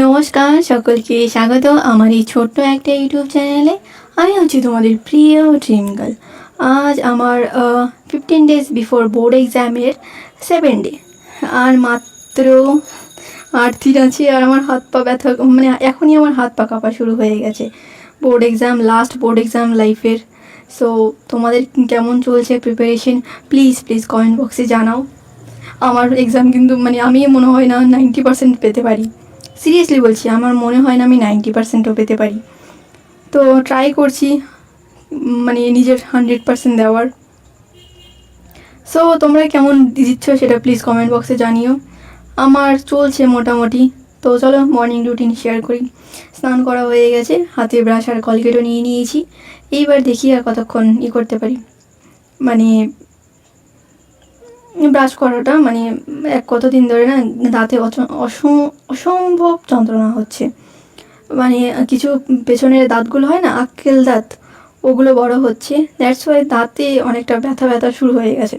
নমস্কার, সকলকে স্বাগত আমার এই ছোট্ট একটা ইউটিউব চ্যানেলে। আমি হচ্ছি তোমাদের প্রিয় ড্রিম গার্ল। আজ আমার 15 days বিফোর বোর্ড এক্সামের 7 ডে, আর মাত্র 8 দিন আছে। আর আমার হাত পা ব্যথা, মানে এখনই আমার হাত পা কাঁপা শুরু হয়ে গেছে। Board exam, last board exam লাইফের। সো তোমাদের কেমন চলছে প্রিপারেশন, প্লিজ প্লিজ কমেন্ট বক্সে জানাও। আমার এক্সাম কিন্তু মানে আমি মনে হয় না 90% পেতে পারি। সিরিয়াসলি বলছি, আমার মনে হয় না আমি 90%ও পেতে পারি। তো ট্রাই করছি মানে নিজের 100% দেওয়ার। সো তোমরা কেমন দিচ্ছ সেটা প্লিজ কমেন্ট বক্সে জানিও। আমার চলছে মোটামুটি। তো চলো মর্নিং রুটিন শেয়ার করি। স্নান করা হয়ে গেছে, হাতে ব্রাশ আর কলগেটও নিয়ে নিয়েছি। এইবার দেখি আর কতক্ষণ করতে পারি। মানে ব্রাশ করাটা মানে কতদিন ধরে না দাঁতে অসম্ভব যন্ত্রণা হচ্ছে। মানে কিছু পেছনের দাঁতগুলো হয় না, আক্কেল দাঁত, ওগুলো বড় হচ্ছে। দ্যাটস ওয়াই দাঁতে অনেকটা ব্যথা ব্যথা শুরু হয়ে গেছে।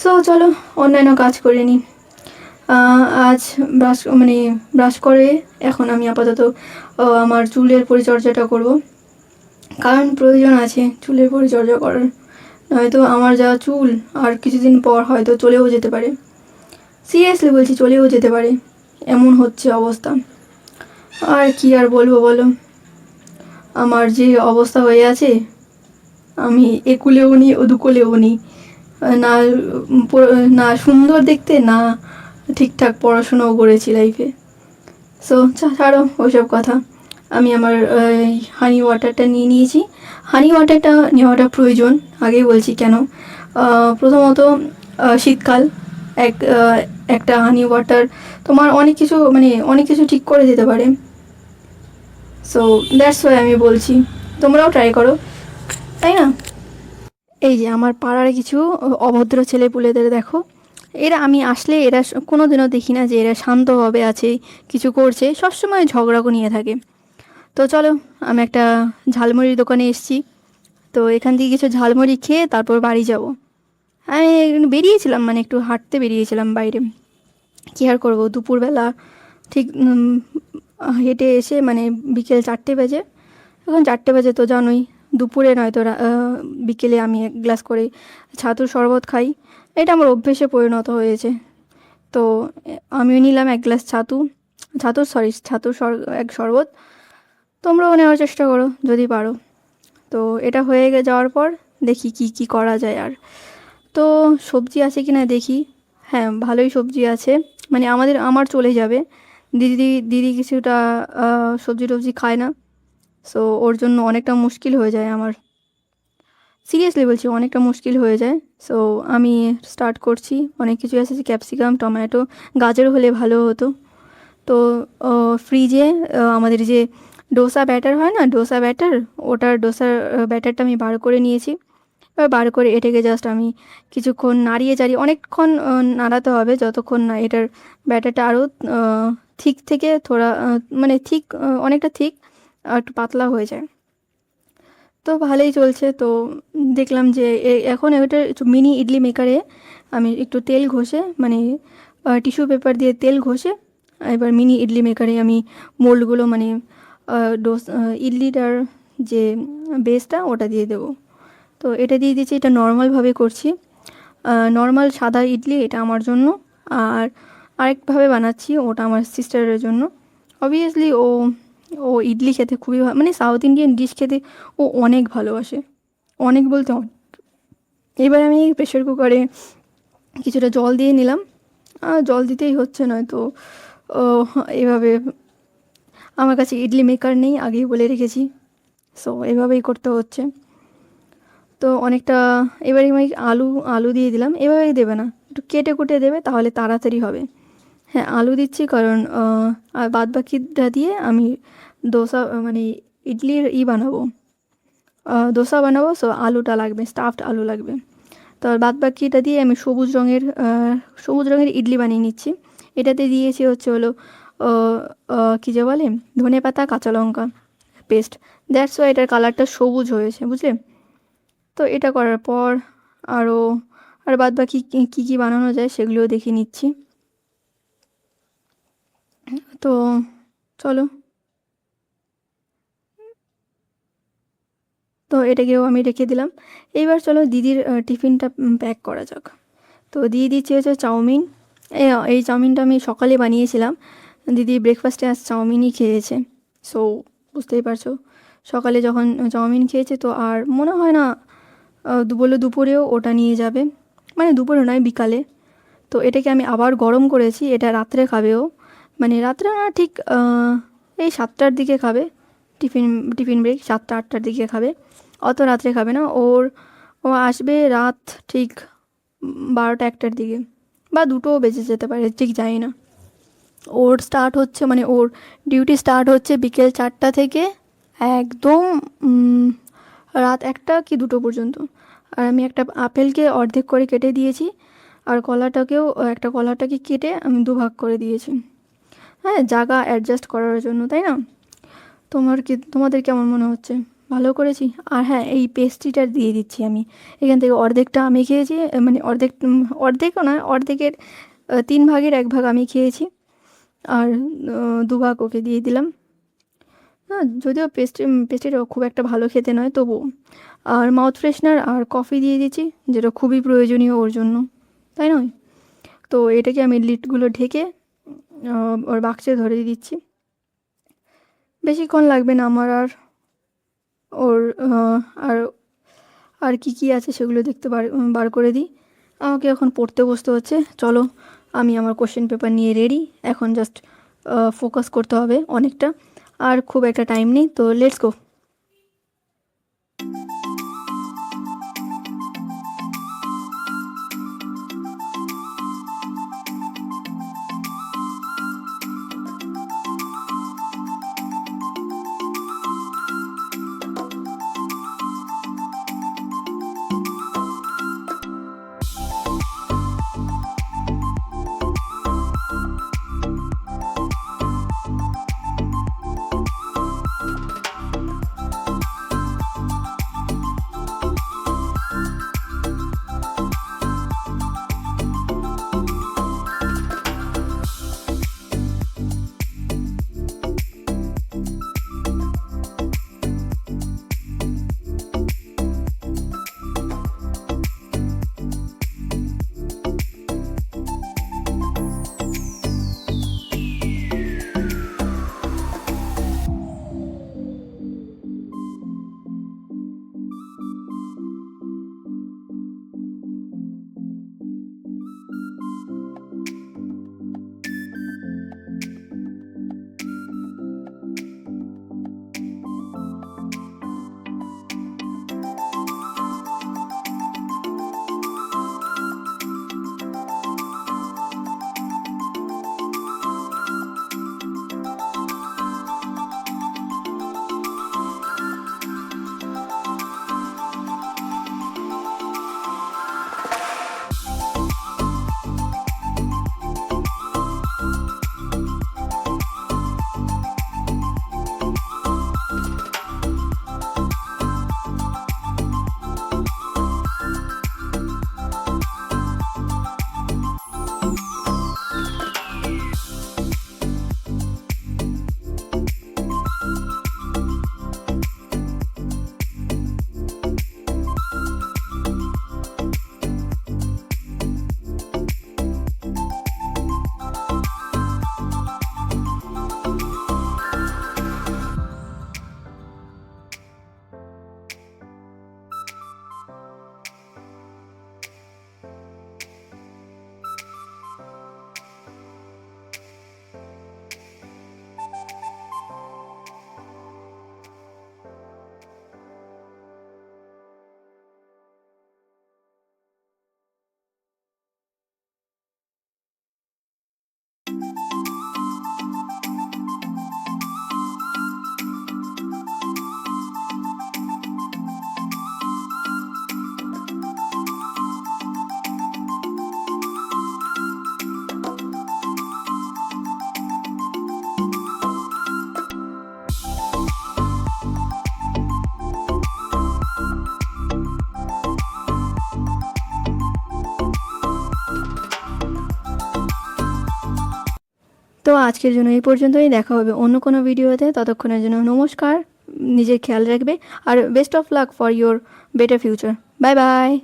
সো চলো অন্যান্য কাজ করে নিই। আজ ব্রাশ করে এখন আমি আপাতত আমার চুলের পরিচর্যাটা করব, কারণ প্রয়োজন আছে চুলের পরিচর্যা করার। নয়তো আমার যা চুল আর কিছুদিন পর হয়তো চলেও যেতে পারে। সিরিয়াসলি বলছি, চলেও যেতে পারে, এমন হচ্ছে অবস্থা। আর কি আর বলবো বলো, আমার যে অবস্থা হয়ে আছে, আমি একুলেও নি ওদুকুলেও নি, না না সুন্দর দেখতে, না ঠিকঠাক পড়াশোনাও করেছি লাইফে। সো ছাড়ো ওইসব কথা। আমি আমার হানি ওয়াটারটা নিয়ে নিয়েছি। হানি ওয়াটারটা নেওয়াটা প্রয়োজন, আগেই বলছি কেন। প্রথমত শীতকাল, একটা হানি ওয়াটার তোমার অনেক কিছু ঠিক করে দিতে পারে। সো দ্যাটস ওয়াই আমি বলছি, তোমরাও ট্রাই করো, তাই না? এই যে আমার পাড়ার কিছু অভদ্র ছেলে পুলেদের দেখো, এরা আমি আসলে এরা কোনো দিনও দেখি না যে এরা শান্তভাবে আছে, কিছু করছে, সবসময় ঝগড়া নিয়ে থাকে। তো চলো, আমি একটা ঝালমুড়ির দোকানে এসেছি। তো এখান থেকে কিছু ঝালমুড়ি খেয়ে তারপর বাড়ি যাব। আমি বেরিয়েছিলাম, মানে একটু হাঁটতে বেরিয়েছিলাম বাইরে। কী আর করবো, দুপুরবেলা ঠিক হেঁটে এসে মানে বিকেল 4টে বাজে। এখন 4টে বাজে তো জানোই, দুপুরে নয়তো বিকেলে আমি 1 গ্লাস করে ছাতুর শরবত খাই। এটা আমার অভ্যেসে পরিণত হয়েছে। তো আমিও নিলাম 1 গ্লাস ছাতুর শরবত। তোমরাও নেওয়ার চেষ্টা করো যদি পারো। তো এটা হয়ে যাওয়ার পর দেখি কি কি করা যায়। আর তো সবজি আছে কি না দেখি। হ্যাঁ, ভালোই সবজি আছে, মানে আমার চলে যাবে। দিদি কিছুটা সবজি টবজি খায় না। সো ওর জন্য অনেকটা মুশকিল হয়ে যায় আমার। সিরিয়াসলি বলছি, অনেকটা মুশকিল হয়ে যায়। সো আমি স্টার্ট করছি। অনেক কিছু আছে, ক্যাপসিকাম, টমেটো, গাজর হলে ভালো হতো। তো ফ্রিজে আমাদের যে ডোসা ব্যাটার হয় না, ডোসার ব্যাটারটা আমি বার করে নিয়েছি। এবার বার করে এটাকে জাস্ট আমি কিছুক্ষণ নাড়িয়ে চাড়িয়ে, অনেকক্ষণ নাড়াতে হবে যতক্ষণ না এটার ব্যাটারটা আরও থিক থেকে থোড়া মানে থিক, অনেকটা থিক আর একটু পাতলা হয়ে যায়। তো ভালোই চলছে। তো দেখলাম যে এখন ওইটার একটু মিনি ইডলি মেকারে আমি একটু তেল ঘষে, মানে টিস্যু পেপার দিয়ে তেল ঘষে, এবার মিনি ইডলি মেকারে আমি মোল্ডগুলো, মানে ইডলিটার যে বেসটা ওটা দিয়ে দেবো। তো এটা দিয়ে দিচ্ছি, এটা নর্মালভাবে করছি। নর্মাল সাদা ইডলি এটা আমার জন্য। আর আরেকভাবে বানাচ্ছি, ওটা আমার সিস্টারের জন্য। অবভিয়াসলি ও ও ইডলি খেতে খুবই মানে সাউথ ইন্ডিয়ান ডিশ খেতে ও অনেক ভালোবাসে, অনেক বলতে অনেক। এবার আমি প্রেশার কুকারে কিছুটা জল দিয়ে নিলাম। জল দিতেই হচ্ছে, নয়তো এভাবে আমার কাছে ইডলি মেকার নেই, আগেই বলে রেখেছি। সো এভাবেই করতে হচ্ছে। তো অনেকটা, এবারে আমি আলু দিয়ে দিলাম। এভাবেই দেবে না, একটু কেটে কুটে দেবে, তাহলে তাড়াতাড়ি হবে। হ্যাঁ, আলু দিচ্ছি কারণ আর বাদ বাকিটা দিয়ে আমি দোসা মানে ইডলির বানাবো, দোসা বানাবো। সো আলুটা লাগবে, স্টাফড আলু লাগবে। তো বাদ বাকিটা দিয়ে আমি সবুজ রঙের ইডলি বানিয়ে নিচ্ছি। এটাতে দিয়েছি হলো কী যে বলে, ধনেপাতা, কাঁচা লঙ্কা পেস্ট। দ্যাটস ওয়াই এটার কালারটা সবুজ হয়েছে, বুঝলে? তো এটা করার পর আরও বাদ বাকি কী কী বানানো যায় সেগুলোও দেখে নিচ্ছি। তো চলো, তো এটাকেও আমি রেখে দিলাম। এইবার চলো দিদির টিফিনটা প্যাক করা যাক। তো দিয়ে দিচ্ছি হচ্ছে চাউমিন। এই চাউমিনটা আমি সকালে বানিয়েছিলাম, দিদি ব্রেকফাস্টে আজ চাউমিনই খেয়েছে। সো বুঝতেই পারছো, সকালে যখন চাউমিন খেয়েছে তো আর মনে হয় না বললো দুপুরেও ওটা নিয়ে যাবে, মানে দুপুরে নয় বিকালে। তো এটাকে আমি আবার গরম করেছি, এটা রাত্রে খাবেও, মানে রাত্রে না ঠিক এই 7টার দিকে খাবে। টিফিন টিফিন ব্রেক 7টা 8টার দিকে খাবে, অত রাত্রে খাবে না। ও আসবে রাত ঠিক 12টা 1টার দিকে, বা 2টোও বেজে যেতে পারে, ঠিক জানি না। ওর স্টার্ট হচ্ছে, মানে ওর ডিউটি স্টার্ট হচ্ছে বিকেল 4টা থেকে একদম রাত 1টা কি 2টো পর্যন্ত। আর আমি একটা আপেলকে অর্ধেক করে কেটে দিয়েছি, আর কলাটাকেও একটা কলাটাকে কেটে আমি দুভাগ করে দিয়েছি। হ্যাঁ, জায়গা অ্যাডজাস্ট করার জন্য, তাই না? তোমাদের কেমন মনে হচ্ছে? ভালো করেছি? আর হ্যাঁ, এই পেস্ট্রিটা দিয়ে দিচ্ছি আমি এখান থেকে, অর্ধেকটা আমি খেয়েছি, মানে অর্ধেকও না, অর্ধেকের 3 ভাগের 1 ভাগ আমি খেয়েছি, আর 2 ভাগ ওকে দিয়ে দিলাম। হ্যাঁ, যদিও পেস্ট্রিটা খুব একটা ভালো খেতে নয়, তবুও। আর মাউথ ফ্রেশনার আর কফি দিয়ে দিচ্ছি, যেটা খুবই প্রয়োজনীয় ওর জন্য, তাই নয়? তো এটাকে আমি লিডগুলো ঢেকে ওর বাক্সে ধরে দিচ্ছি। বেশিক্ষণ লাগবে না আমার আর। ওর আর আর কী কী আছে সেগুলো দেখতে বার করে দিই। আমাকে এখন পড়তে বসতে হচ্ছে। চলো, আমি আমার কোশ্চেন পেপার নিয়ে রেডি, এখন জাস্ট ফোকাস করতে হবে অনেকটা, আর খুব একটা টাইম নেই, তো লেটস গো। তো আজকের জন্য এই পর্যন্তই, দেখা হবে অন্য কোনো ভিডিওতে। ততক্ষণের জন্য নমস্কার, নিজের খেয়াল রাখবে, আর best of luck for your better future. Bye by.